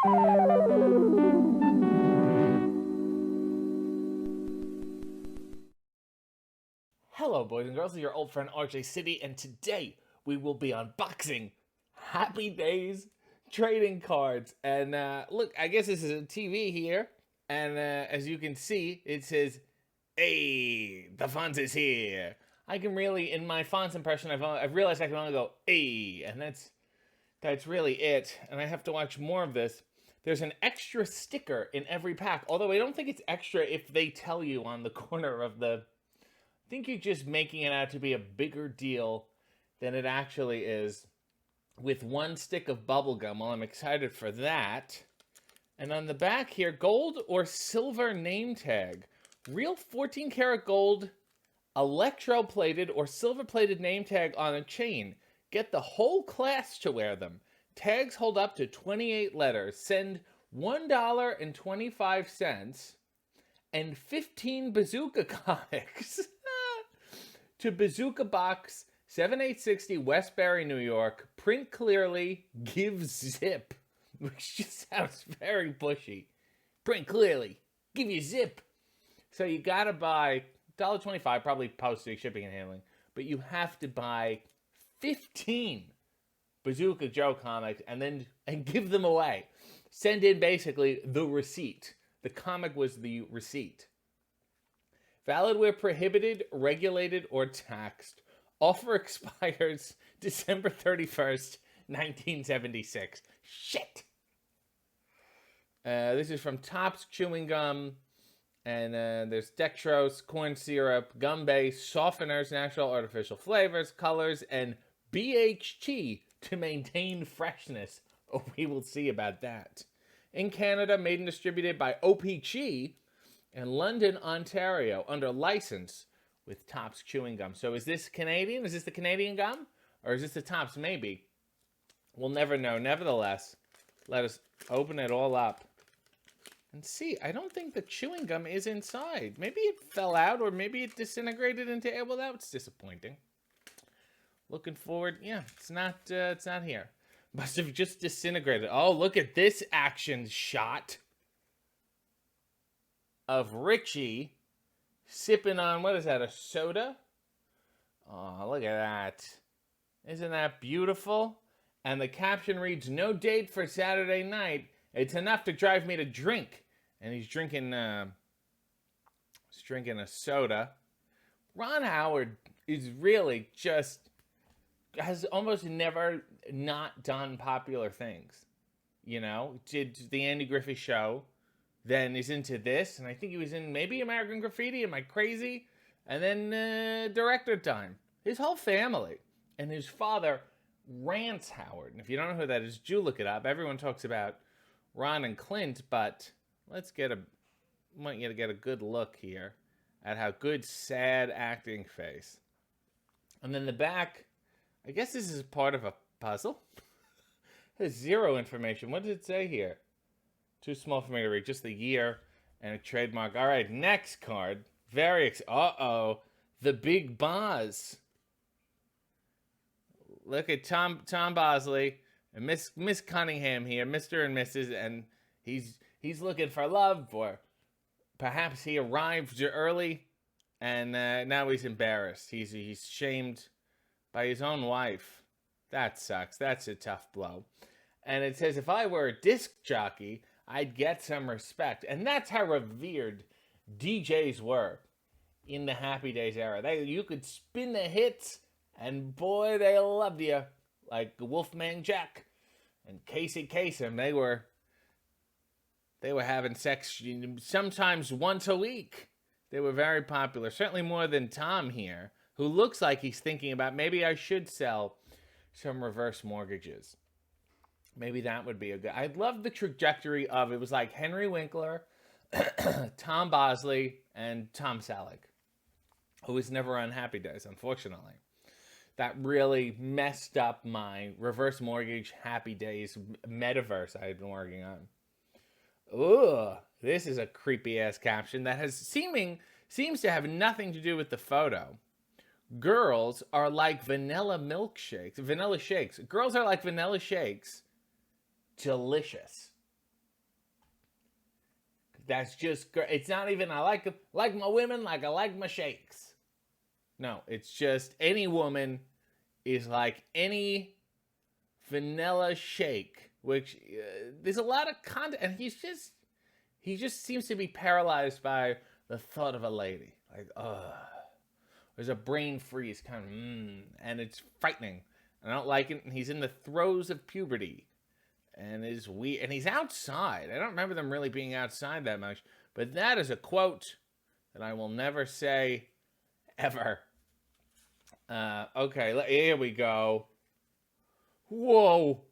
Hello, boys and girls. This is your old friend RJ City, and today we will be unboxing Happy Days trading cards. And look, I guess this is a TV here, and as you can see, it says, "Hey, the font is here." I can really, in my fonts impression, I've realized I can only go "Hey," and that's really it. And I have to watch more of this. There's an extra sticker in every pack, although I don't think it's extra if they tell you on the corner of the. I think you're just making it out to be a bigger deal than it actually is with one stick of bubble gum. Well, I'm excited for that. And on the back here, gold or silver name tag. Real 14 karat gold, electroplated or silver plated name tag on a chain. Get the whole class to wear them. Tags hold up to 28 letters. Send $1.25 and 15 bazooka comics to Bazooka Box 7860 Westbury, New York. Print clearly, give zip. Which just sounds very pushy. Print clearly, give you zip. So you gotta buy $1.25, probably postage, shipping, and handling. But you have to buy 15 Bazooka Joe comics and give them away. Send in basically the receipt. The comic was the receipt. Valid where prohibited, regulated, or taxed. Offer expires December 31st, 1976. Shit! This is from Topps Chewing Gum. And there's dextrose, corn syrup, gum base, softeners, natural artificial flavors, colors, and BHT to maintain freshness. Oh, we will see about that. In Canada, made and distributed by OPG in London, Ontario, under license with Topps Chewing Gum. So is this Canadian? Is this the Canadian gum? Or is this the Topps? Maybe. We'll never know. Nevertheless, let us open it all up and see. I don't think the chewing gum is inside. Maybe it fell out, or maybe it disintegrated into air. Well, that's disappointing. Looking forward. Yeah, it's not here. Must have just disintegrated. Oh, look at this action shot of Richie sipping on, what is that, a soda? Oh, look at that. Isn't that beautiful? And the caption reads, "No date for Saturday night. It's enough to drive me to drink." And he's drinking a soda. Ron Howard is really just, has almost never not done popular things. You know, did the Andy Griffith Show, then is into this, and I think he was in maybe American Graffiti. Am I crazy? And then Director Time. His whole family. And his father, Rance Howard. And if you don't know who that is, do look it up. Everyone talks about Ron and Clint, but let's want you to get a good look here at how good, sad acting face. And then the back, I guess this is part of a puzzle. There's zero information. What does it say here? Too small for me to read. Just the year and a trademark. All right, next card. Uh-oh. The Big Boz. Look at Tom Bosley and Miss Cunningham here, Mr. and Mrs. And he's looking for love, or perhaps he arrived early and now he's embarrassed. He's shamed by his own wife. That sucks. That's a tough blow. And it says, if I were a disc jockey, I'd get some respect. And that's how revered DJs were in the Happy Days era. You could spin the hits, and boy, they loved you. Like Wolfman Jack and Casey Kasem. They were having sex sometimes once a week. They were very popular. Certainly more than Tom here, who looks like he's thinking about, maybe I should sell some reverse mortgages. Maybe that would be a good... I love the trajectory of it. Was like Henry Winkler, Tom Bosley, and Tom Selleck, who was never on Happy Days, unfortunately. That really messed up my reverse mortgage Happy Days metaverse I had been working on. Ugh, this is a creepy-ass caption that seems to have nothing to do with the photo. Girls are like vanilla shakes. Girls are like vanilla shakes. Delicious. That's just great. It's not even I like my women like I like my shakes. No, it's just any woman is like any vanilla shake, which there's a lot of content, and he just seems to be paralyzed by the thought of a lady. Like, there's a brain freeze, kind of, and it's frightening. I don't like it. And he's in the throes of puberty, and is weird. And he's outside. I don't remember them really being outside that much, but that is a quote that I will never say ever. Okay, here we go. Whoa,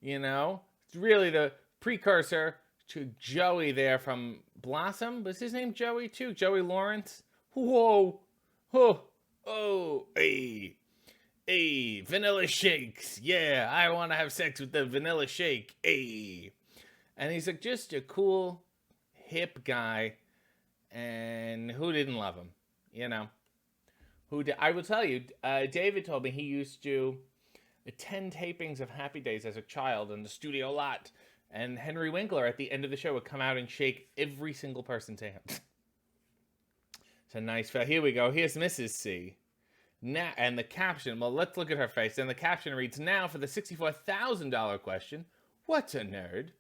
it's really the precursor to Joey there from Blossom. Was his name Joey too? Joey Lawrence? Whoa, oh, hey, vanilla shakes. Yeah, I want to have sex with the vanilla shake. Hey. And he's like just a cool, hip guy. And who didn't love him? I will tell you, David told me he used to attend tapings of Happy Days as a child in the studio lot. And Henry Winkler at the end of the show would come out and shake every single person's hand. It's a nice film. Here we go. Here's Mrs. C. Now, and the caption, well, let's look at her face. And the caption reads, now for the $64,000 question, what's a nerd?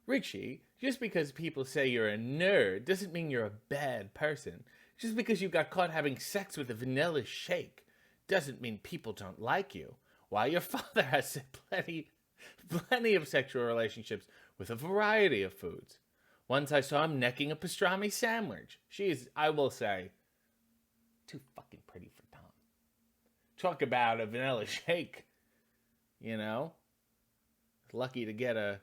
Richie, just because people say you're a nerd doesn't mean you're a bad person. Just because you got caught having sex with a vanilla shake doesn't mean people don't like you. While your father has plenty of sexual relationships with a variety of foods. Once I saw him necking a pastrami sandwich. She is, I will say, too fucking pretty for Tom. Talk about a vanilla shake, Lucky to get a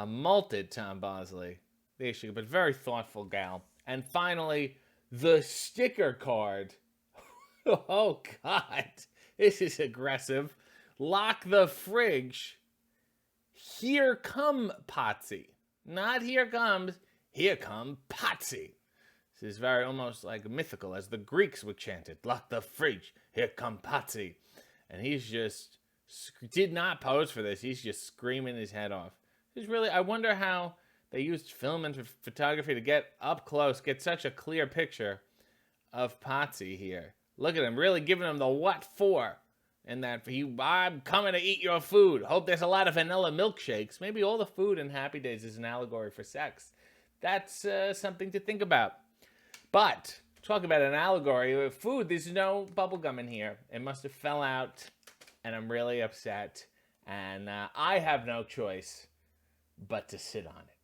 malted Tom Bosley. There she go, but very thoughtful gal. And finally, the sticker card. Oh, God. This is aggressive. Lock the fridge. Here come Potsy. Not here comes. Here come Potsy. This is very almost like mythical, as the Greeks would chant it. Lock the fridge. Here come Potsy. And he's just did not pose for this. He's just screaming his head off. It's really, I wonder how they used film and photography to get up close, get such a clear picture of Potsy here. Look at him, really giving him the what for. And that I'm coming to eat your food. Hope there's a lot of vanilla milkshakes. Maybe all the food in Happy Days is an allegory for sex. That's something to think about. But, talk about an allegory of food. There's no bubblegum in here. It must have fell out, and I'm really upset. And I have no choice but to sit on it.